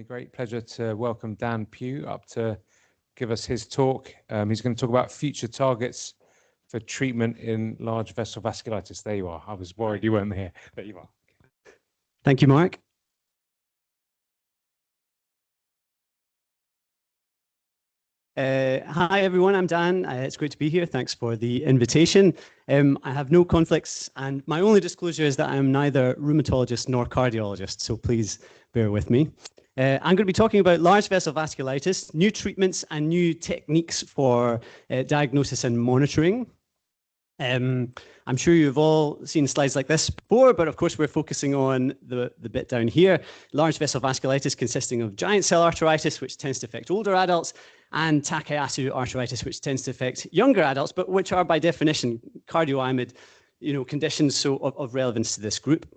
me great pleasure to welcome Dan Pugh up to give us his talk. He's going to talk about future targets for treatment in large vessel vasculitis. There you are. I was worried you weren't here. There you are. Thank you, Mark. Hi, everyone. I'm Dan. It's great to be here. Thanks for the invitation. I have no conflicts, and my only disclosure is that I'm neither rheumatologist nor cardiologist, so please bear with me. I'm going to be talking about large vessel vasculitis, new treatments and new techniques for diagnosis and monitoring. I'm sure you've all seen slides like this before, but of course we're focusing on the bit down here. Large vessel vasculitis consisting of giant cell arteritis, which tends to affect older adults, and Takayasu arteritis, which tends to affect younger adults, but which are by definition cardio-IMID, conditions of relevance to this group.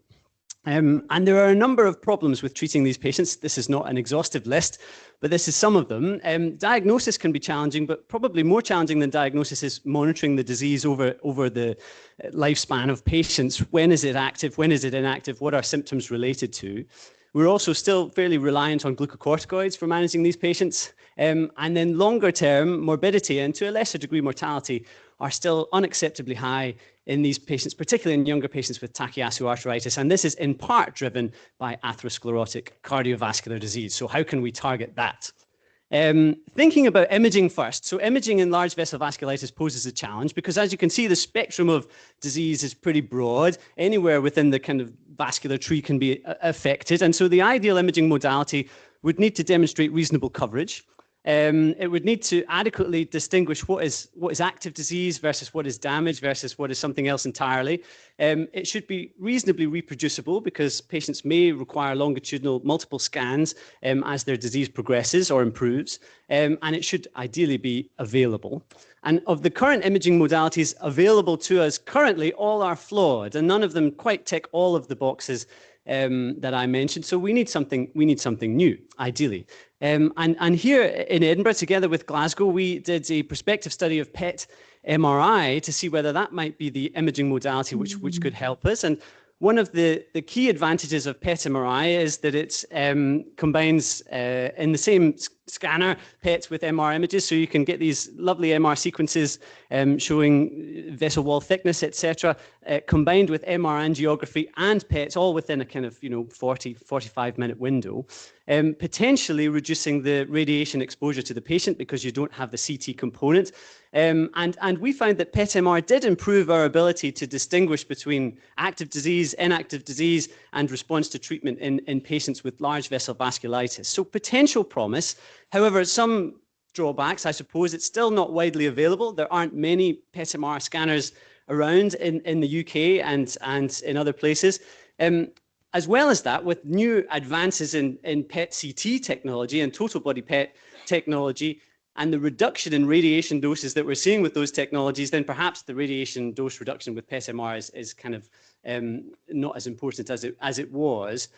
And there are a number of problems with treating these patients. This is not an exhaustive list, but this is some of them. Diagnosis can be challenging, but probably more challenging than diagnosis is monitoring the disease over the lifespan of patients. When is it active? When is it inactive? What are symptoms related to? We're also still fairly reliant on glucocorticoids for managing these patients. And then longer term morbidity and to a lesser degree mortality are still unacceptably high in these patients, particularly in younger patients with Takayasu arteritis. And this is in part driven by atherosclerotic cardiovascular disease. So how can we target that? Thinking about imaging first. So imaging in large vessel vasculitis poses a challenge because, as you can see, the spectrum of disease is pretty broad. Anywhere within the kind of vascular tree can be affected. And so the ideal imaging modality would need to demonstrate reasonable coverage. It would need to adequately distinguish what is active disease versus what is damage versus what is something else entirely. It should be reasonably reproducible because patients may require longitudinal multiple scans as their disease progresses or improves, and it should ideally be available. And of the current imaging modalities available to us currently, all are flawed, and none of them quite tick all of the boxes that I mentioned. So we need something new, ideally. And here in Edinburgh, together with Glasgow, we did a prospective study of PET MRI to see whether that might be the imaging modality which could help us. And one of the key advantages of PET MRI is that it combines in the same scanner PET with MR images, so you can get these lovely MR sequences showing vessel wall thickness, etc., combined with MR angiography and PET, all within a kind of 45-minute window, potentially reducing the radiation exposure to the patient because you don't have the CT component. And we found that PET MR did improve our ability to distinguish between active disease, inactive disease, and response to treatment in patients with large vessel vasculitis. So potential promise. However, some drawbacks, I suppose. It's still not widely available. There aren't many PET MR scanners around in the UK and in other places. As well as that, with new advances in PET CT technology and total body PET technology, and the reduction in radiation doses that we're seeing with those technologies, then perhaps the radiation dose reduction with PET MR is kind of not as important as it was.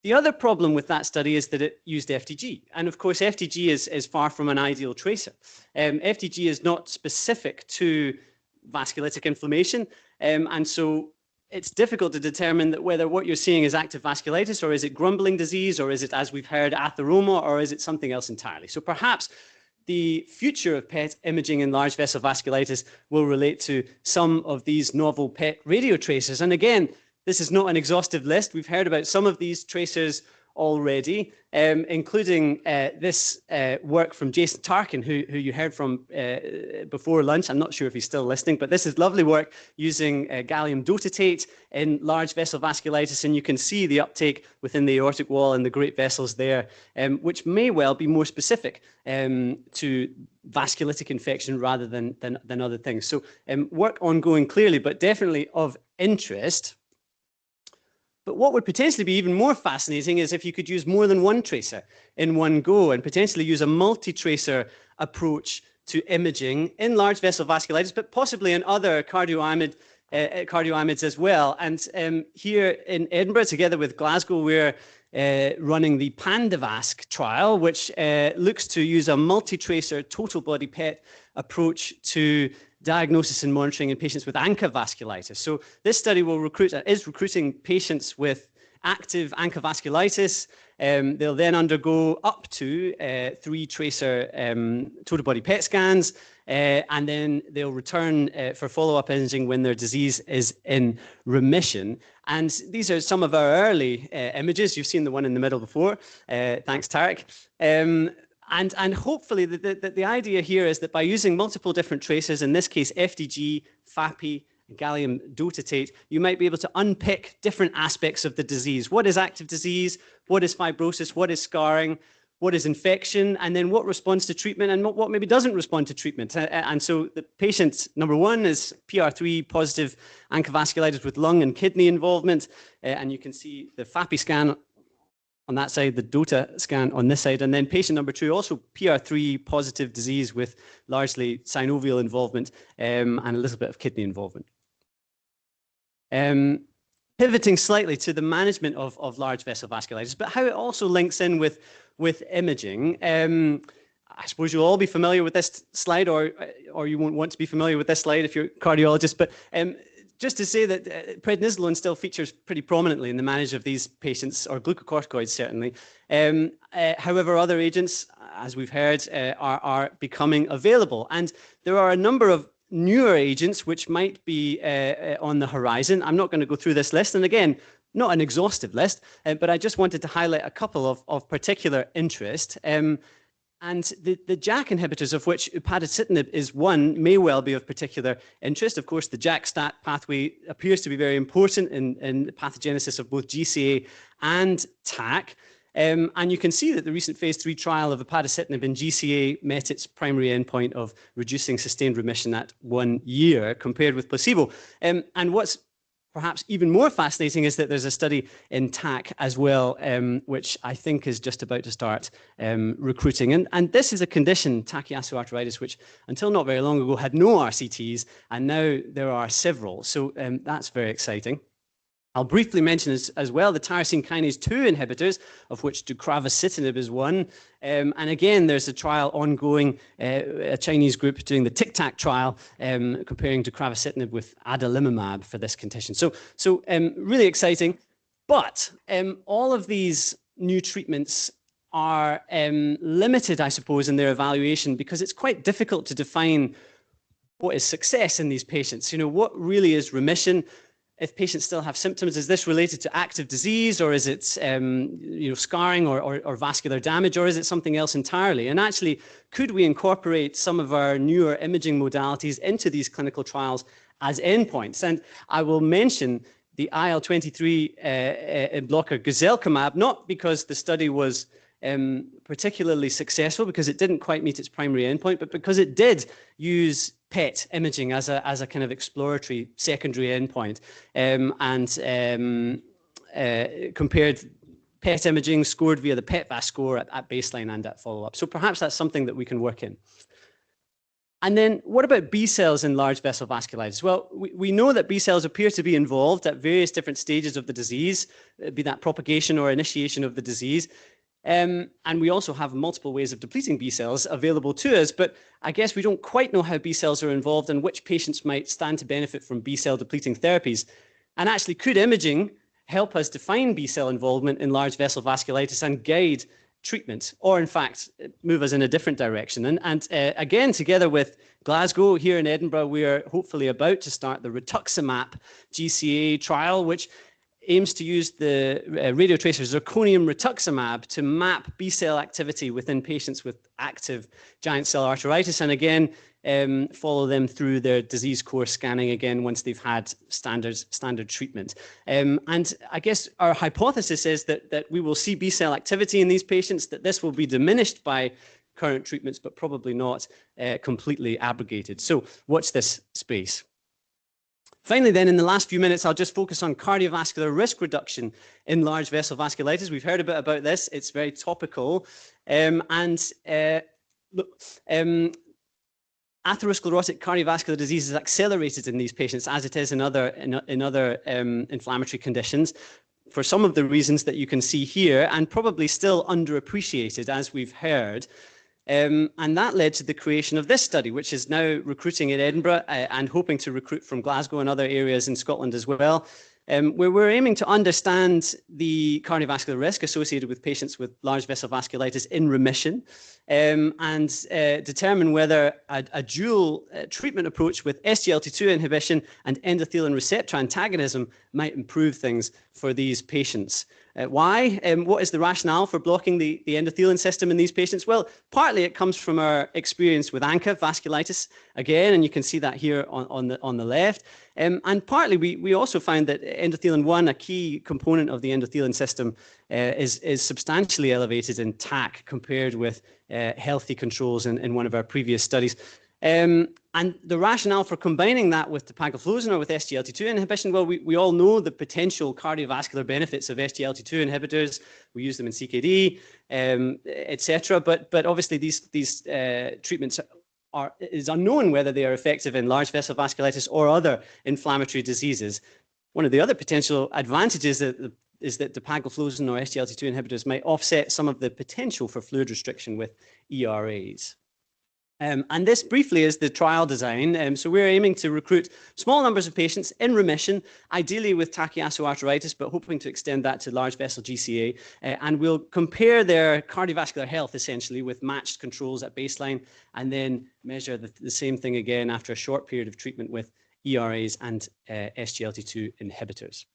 The other problem with that study is that it used FDG. And of course, FDG is far from an ideal tracer. FDG is not specific to vasculitic inflammation. And so it's difficult to determine that whether what you're seeing is active vasculitis, or is it grumbling disease, or is it, as we've heard, atheroma, or is it something else entirely? So perhaps the future of PET imaging in large vessel vasculitis will relate to some of these novel PET radio tracers. And again, this is not an exhaustive list. We've heard about some of these tracers already, including this work from Jason Tarkin, who you heard from before lunch. I'm not sure if he's still listening, but this is lovely work using gallium dotatate in large vessel vasculitis, and you can see the uptake within the aortic wall and the great vessels there, which may well be more specific to vasculitic infection rather than other things. So work ongoing clearly, but definitely of interest. But what would potentially be even more fascinating is if you could use more than one tracer in one go and potentially use a multi-tracer approach to imaging in large vessel vasculitis, but possibly in other cardio-IMIDs as well. And here in Edinburgh, together with Glasgow, we're running the PandaVasc trial, which looks to use a multi-tracer total body PET approach to diagnosis and monitoring in patients with ANCA vasculitis. So this study will is recruiting patients with active ANCA vasculitis, they'll then undergo up to 3 tracer total body PET scans, and then they'll return for follow-up imaging when their disease is in remission. And these are some of our early images. You've seen the one in the middle before. Thanks, Tarek. And hopefully the idea here is that by using multiple different tracers, in this case FDG, FAPI, gallium dotatate, you might be able to unpick different aspects of the disease. What is active disease? What is fibrosis? What is scarring? What is infection? And then what responds to treatment and what maybe doesn't respond to treatment? And so the patient number 1 is PR3 positive ANCA vasculitis with lung and kidney involvement. And you can see the FAPI scan on that side, the DOTA scan on this side, and then patient number 2, also PR3 positive disease with largely synovial involvement and a little bit of kidney involvement. Pivoting slightly to the management of large vessel vasculitis, but how it also links in with imaging. I suppose you'll all be familiar with this slide, or you won't want to be familiar with this slide if you're a cardiologist, but just to say that prednisolone still features pretty prominently in the management of these patients, or glucocorticoids certainly. However, other agents, as we've heard, are becoming available. And there are a number of newer agents which might be on the horizon. I'm not going to go through this list. And again, not an exhaustive list, but I just wanted to highlight a couple of particular interest. And the JAK inhibitors, of which upadacitinib is one, may well be of particular interest. Of course, the JAK-STAT pathway appears to be very important in the pathogenesis of both GCA and TAC. And you can see that the recent phase 3 trial of upadacitinib in GCA met its primary endpoint of reducing sustained remission at 1 year compared with placebo. And what's perhaps even more fascinating is that there's a study in TAC as well, which I think is just about to start recruiting. And this is a condition, Takayasu arteritis, which until not very long ago had no RCTs, and now there are several. So that's very exciting. I'll briefly mention as well the tyrosine kinase 2 inhibitors, of which deucravacitinib is one. And again, there's a trial ongoing, a Chinese group doing the Tic-Tac trial, comparing deucravacitinib with adalimumab for this condition. So really exciting. But all of these new treatments are limited, I suppose, in their evaluation, because it's quite difficult to define what is success in these patients. You know, what really is remission? If patients still have symptoms, is this related to active disease, or is it scarring or vascular damage, or is it something else entirely? And actually, could we incorporate some of our newer imaging modalities into these clinical trials as endpoints? And I will mention the IL-23 blocker guselkumab, not because the study was particularly successful, because it didn't quite meet its primary endpoint, but because it did use PET imaging as a kind of exploratory secondary endpoint, and compared PET imaging scored via the PET-VAS score at baseline and at follow-up. So perhaps that's something that we can work in. And then what about B cells in large vessel vasculitis? Well, we know that B cells appear to be involved at various different stages of the disease, be that propagation or initiation of the disease. And we also have multiple ways of depleting B cells available to us, but I guess we don't quite know how B cells are involved and which patients might stand to benefit from B cell depleting therapies. And actually, could imaging help us define B cell involvement in large vessel vasculitis and guide treatment, or in fact, move us in a different direction? And again, together with Glasgow here in Edinburgh, we are hopefully about to start the rituximab GCA trial, which aims to use the radiotracer zirconium rituximab to map B cell activity within patients with active giant cell arteritis, and again, follow them through their disease course scanning again once they've had standard treatment. And I guess our hypothesis is that we will see B cell activity in these patients, that this will be diminished by current treatments, but probably not completely abrogated. So watch this space. Finally, then, in the last few minutes, I'll just focus on cardiovascular risk reduction in large vessel vasculitis. We've heard a bit about this. It's very topical. Atherosclerotic cardiovascular disease is accelerated in these patients, as it is in other inflammatory conditions, for some of the reasons that you can see here, and probably still underappreciated, as we've heard. And that led to the creation of this study, which is now recruiting in Edinburgh and hoping to recruit from Glasgow and other areas in Scotland as well. where we're aiming to understand the cardiovascular risk associated with patients with large vessel vasculitis in remission, and determine whether a dual treatment approach with SGLT2 inhibition and endothelin receptor antagonism might improve things for these patients. Why? What is the rationale for blocking the endothelin system in these patients? Well, partly it comes from our experience with ANCA vasculitis again, and you can see that here on the left. And partly we also found that endothelin-1, a key component of the endothelin system, is substantially elevated in TAC compared with healthy controls in one of our previous studies. And the rationale for combining that with dapagliflozin or with SGLT2 inhibition, well, we all know the potential cardiovascular benefits of SGLT2 inhibitors. We use them in CKD, etc. But obviously these treatments is unknown whether they are effective in large vessel vasculitis or other inflammatory diseases. One of the other potential advantages is that dapagliflozin or SGLT2 inhibitors might offset some of the potential for fluid restriction with ERAs. And this briefly is the trial design. So we're aiming to recruit small numbers of patients in remission, ideally with Takayasu arteritis, but hoping to extend that to large vessel GCA. And we'll compare their cardiovascular health essentially with matched controls at baseline, and then measure the same thing again after a short period of treatment with ERAs and SGLT2 inhibitors.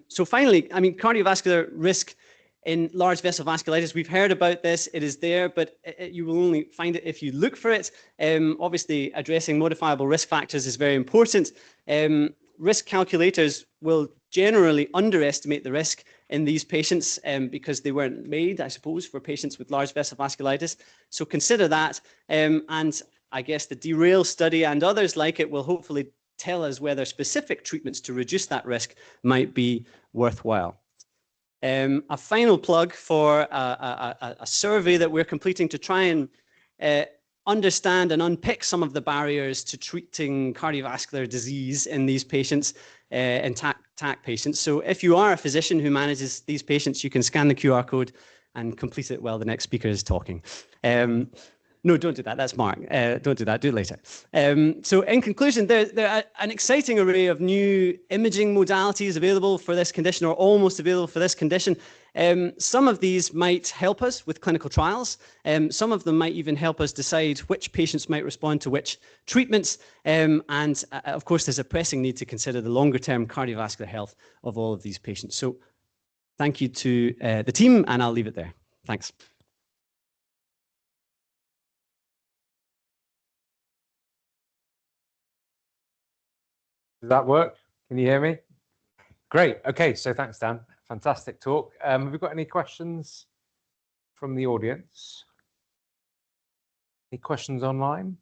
So finally, I mean, cardiovascular risk in large vessel vasculitis, we've heard about this, it is there, but you will only find it if you look for it. Obviously, addressing modifiable risk factors is very important. Risk calculators will generally underestimate the risk in these patients because they weren't made, I suppose, for patients with large vessel vasculitis. So consider that. And I guess the DERAIL study and others like it will hopefully tell us whether specific treatments to reduce that risk might be worthwhile. A final plug for a survey that we're completing to try and understand and unpick some of the barriers to treating cardiovascular disease in these patients, in TAC patients. So if you are a physician who manages these patients, you can scan the QR code and complete it while the next speaker is talking. No, don't do that. That's Mark. Don't do that. Do it later. So in conclusion, there are an exciting array of new imaging modalities available for this condition, or almost available for this condition. Some of these might help us with clinical trials. Some of them might even help us decide which patients might respond to which treatments. And of course, there's a pressing need to consider the longer-term cardiovascular health of all of these patients. So thank you to the team, and I'll leave it there. Thanks. Does that work? Can you hear me? Great. Okay, so thanks, Dan. Fantastic talk. Have we got any questions from the audience? Any questions online?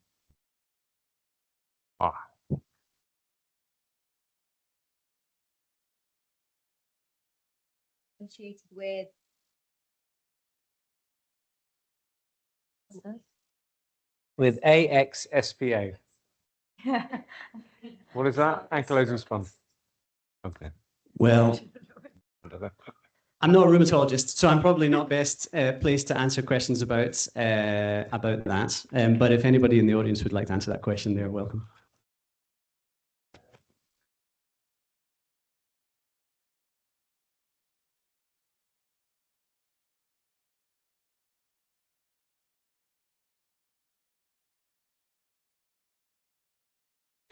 Associated with AXSPA. What is that? Ankylosing spondylitis. Okay. Well, I'm not a rheumatologist, so I'm probably not best placed to answer questions about that. But if anybody in the audience would like to answer that question, they're welcome.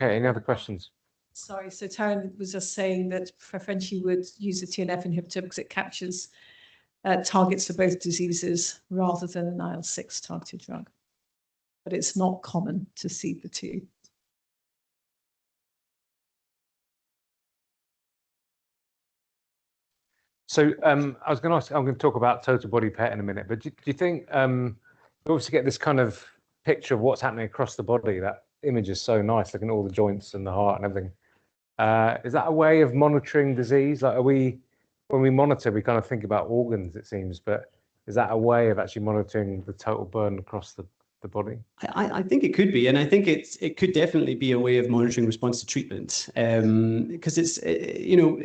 Okay, any other questions? Sorry, so Taryn was just saying that preferentially would use a TNF inhibitor because it captures targets for both diseases rather than an IL-6 targeted drug. But it's not common to see the two. So I was going to ask, I'm going to talk about total body PET in a minute, but do you think we obviously get this kind of picture of what's happening across the body? That image is so nice, looking at all the joints and the heart and everything. Is that a way of monitoring disease? Like, when we monitor, we kind of think about organs, it seems, but is that a way of actually monitoring the total burden across the body? I think it could be, and I think it could definitely be a way of monitoring response to treatment, because it's, you know,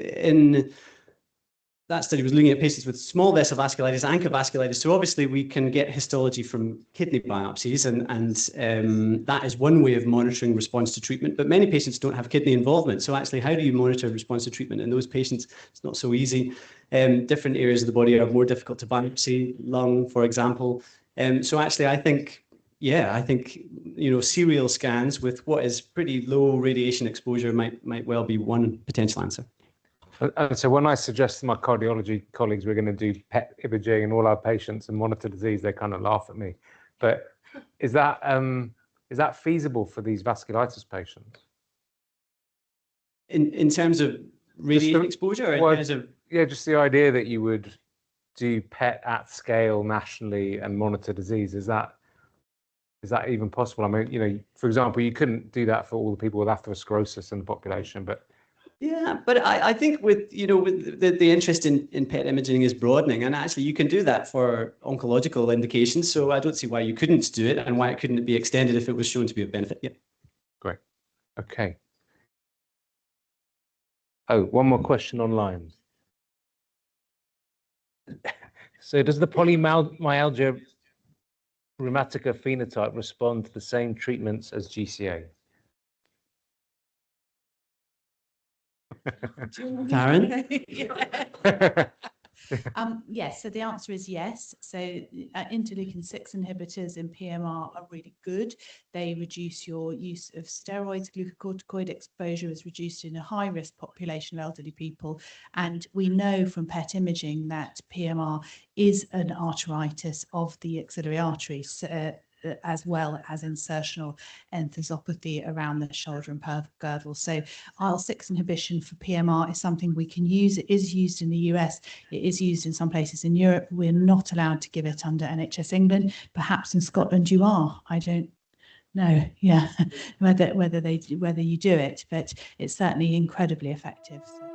that study was looking at patients with small vessel vasculitis, ANCA vasculitis. So obviously we can get histology from kidney biopsies, and that is one way of monitoring response to treatment. But many patients don't have kidney involvement. So actually, how do you monitor response to treatment in those patients? It's not so easy. Different areas of the body are more difficult to biopsy, lung, for example. So actually, I think, serial scans with what is pretty low radiation exposure might well be one potential answer. And so when I suggest to my cardiology colleagues we're going to do PET imaging in all our patients and monitor disease, they kind of laugh at me. But is that feasible for these vasculitis patients? In terms of radiation exposure, or in terms of... Yeah, just the idea that you would do PET at scale nationally and monitor disease, is that even possible? I mean, for example, you couldn't do that for all the people with atherosclerosis in the population, but... Yeah, but I think with the interest in PET imaging is broadening, and actually you can do that for oncological indications. So I don't see why you couldn't do it and why it couldn't be extended if it was shown to be of benefit. Yeah. Great. Okay. Oh, one more question online. So does the polymyalgia rheumatica phenotype respond to the same treatments as GCA? Karen? Yes, so the answer is yes. So interleukin-6 inhibitors in PMR are really good. They reduce your use of steroids. Glucocorticoid exposure is reduced in a high-risk population of elderly people. And we know from PET imaging that PMR is an arteritis of the axillary arteries, as well as insertional enthesopathy around the shoulder and pelvic girdle. So IL-6 inhibition for PMR is something we can use. It is used in the US. It is used in some places in Europe. We're not allowed to give it under NHS England. Perhaps in Scotland you are. I don't know. Yeah, whether you do it, but it's certainly incredibly effective. So.